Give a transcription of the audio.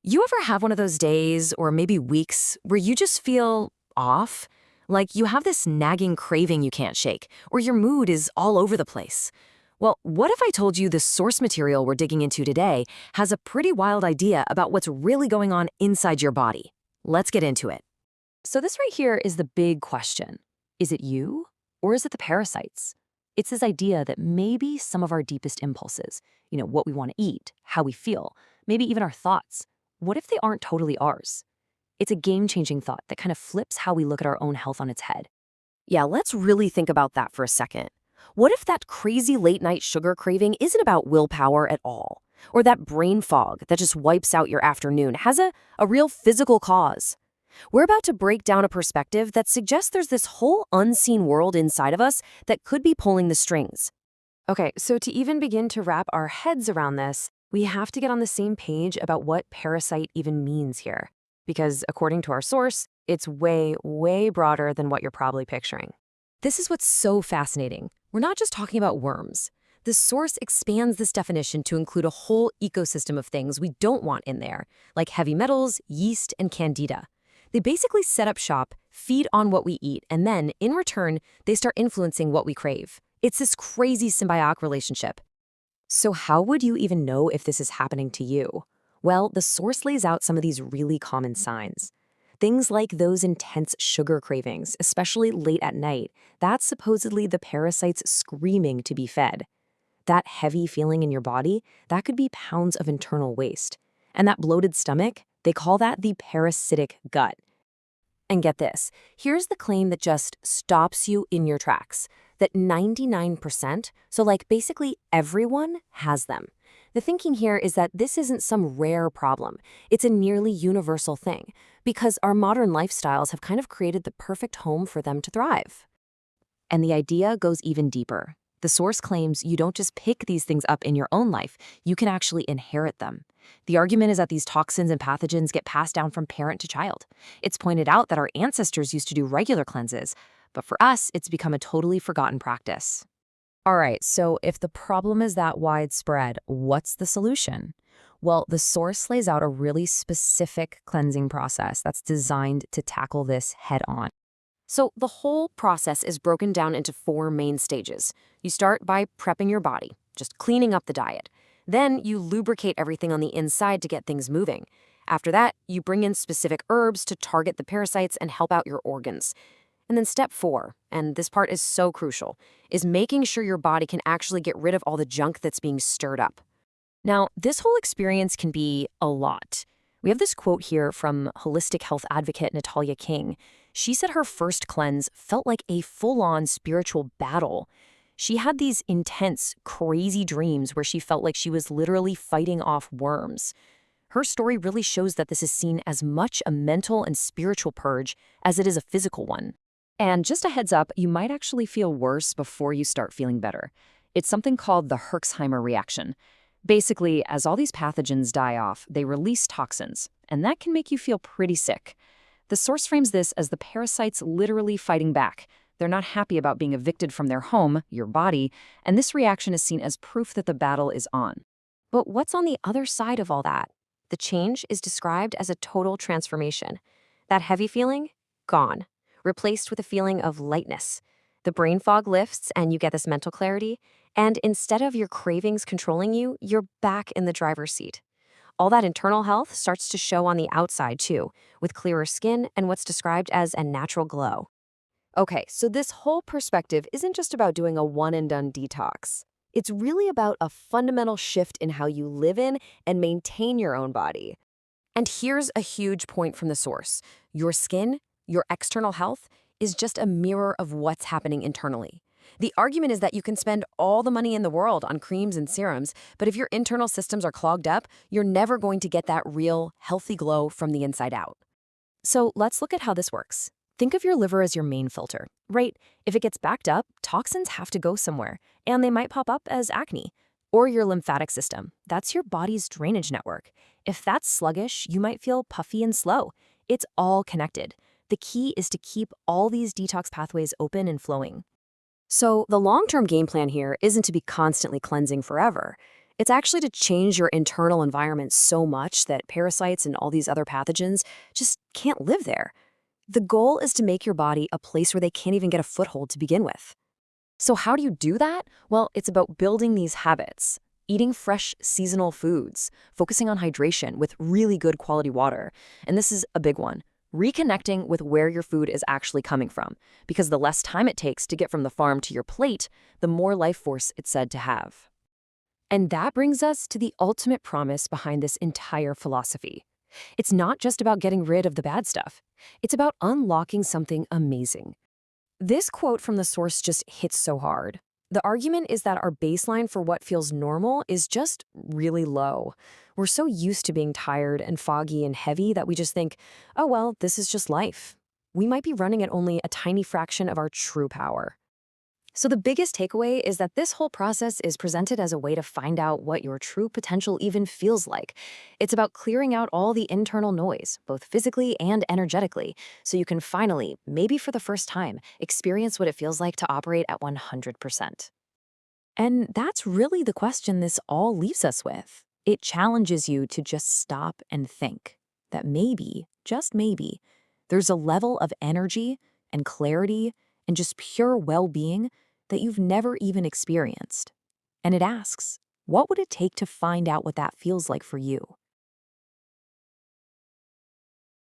You ever have one of those days or maybe weeks where you just feel off? Like you have this nagging craving you can't shake, or your mood is all over the place? Well, what if I told you the source material we're digging into today has a pretty wild idea about what's really going on inside your body? Let's get into it. So, this right here is the big question. Is it you, or is it the parasites? It's this idea that maybe some of our deepest impulses, what we want to eat, how we feel, maybe even our thoughts, what if they aren't totally ours? It's a game-changing thought that kind of flips how we look at our own health on its head. Yeah, let's really think about that for a second. What if that crazy late-night sugar craving isn't about willpower at all? Or that brain fog that just wipes out your afternoon has a real physical cause? We're about to break down a perspective that suggests there's this whole unseen world inside of us that could be pulling the strings. Okay, so to even begin to wrap our heads around this, we have to get on the same page about what parasite even means here. Because according to our source, it's way, way broader than what you're probably picturing. This is what's so fascinating. We're not just talking about worms. The source expands this definition to include a whole ecosystem of things we don't want in there, like heavy metals, yeast, and candida. They basically set up shop, feed on what we eat, and then, in return, they start influencing what we crave. It's this crazy symbiotic relationship. So how would you even know if this is happening to you? Well, the source lays out some of these really common signs. Things like those intense sugar cravings, especially late at night, that's supposedly the parasites screaming to be fed. That heavy feeling in your body, that could be pounds of internal waste. And that bloated stomach, they call that the parasitic gut. And get this, here's the claim that just stops you in your tracks, that 99%, so like basically everyone, has them. The thinking here is that this isn't some rare problem. It's a nearly universal thing, because our modern lifestyles have kind of created the perfect home for them to thrive. And the idea goes even deeper. The source claims you don't just pick these things up in your own life, you can actually inherit them. The argument is that these toxins and pathogens get passed down from parent to child. It's pointed out that our ancestors used to do regular cleanses, but for us, it's become a totally forgotten practice. All right, so if the problem is that widespread, what's the solution? Well, the source lays out a really specific cleansing process that's designed to tackle this head on. So the whole process is broken down into 4 main stages. You start by prepping your body, just cleaning up the diet. Then you lubricate everything on the inside to get things moving. After that, you bring in specific herbs to target the parasites and help out your organs. And then step 4, and this part is so crucial, is making sure your body can actually get rid of all the junk that's being stirred up. Now, this whole experience can be a lot. We have this quote here from holistic health advocate Natalia King. She said her first cleanse felt like a full-on spiritual battle. She had these intense, crazy dreams where she felt like she was literally fighting off worms. Her story really shows that this is seen as much a mental and spiritual purge as it is a physical one. And just a heads up, you might actually feel worse before you start feeling better. It's something called the Herxheimer reaction. Basically, as all these pathogens die off, they release toxins, and that can make you feel pretty sick. The source frames this as the parasites literally fighting back. They're not happy about being evicted from their home, your body, and this reaction is seen as proof that the battle is on. But what's on the other side of all that? The change is described as a total transformation. That heavy feeling? Gone. Replaced with a feeling of lightness. The brain fog lifts and you get this mental clarity, and instead of your cravings controlling you, you're back in the driver's seat. All that internal health starts to show on the outside too, with clearer skin and what's described as a natural glow. Okay, so this whole perspective isn't just about doing a one-and-done detox. It's really about a fundamental shift in how you live in and maintain your own body. And here's a huge point from the source. Your skin, your external health, is just a mirror of what's happening internally. The argument is that you can spend all the money in the world on creams and serums, but if your internal systems are clogged up, you're never going to get that real, healthy glow from the inside out. So let's look at how this works. Think of your liver as your main filter, right? If it gets backed up, toxins have to go somewhere, and they might pop up as acne. Or your lymphatic system. That's your body's drainage network. If that's sluggish, you might feel puffy and slow. It's all connected. The key is to keep all these detox pathways open and flowing. So the long-term game plan here isn't to be constantly cleansing forever. It's actually to change your internal environment so much that parasites and all these other pathogens just can't live there. The goal is to make your body a place where they can't even get a foothold to begin with. So, how do you do that? Well, it's about building these habits. Eating fresh seasonal foods, focusing on hydration with really good quality water. And this is a big one. Reconnecting with where your food is actually coming from, because the less time it takes to get from the farm to your plate, the more life force it's said to have. And that brings us to the ultimate promise behind this entire philosophy. It's not just about getting rid of the bad stuff. It's about unlocking something amazing. This quote from the source just hits so hard. The argument is that our baseline for what feels normal is just really low. We're so used to being tired and foggy and heavy that we just think, oh, well, this is just life. We might be running at only a tiny fraction of our true power. So the biggest takeaway is that this whole process is presented as a way to find out what your true potential even feels like. It's about clearing out all the internal noise, both physically and energetically, so you can finally, maybe for the first time, experience what it feels like to operate at 100%. And that's really the question this all leaves us with. It challenges you to just stop and think that maybe, just maybe, there's a level of energy and clarity and just pure well-being that you've never even experienced. And it asks, what would it take to find out what that feels like for you?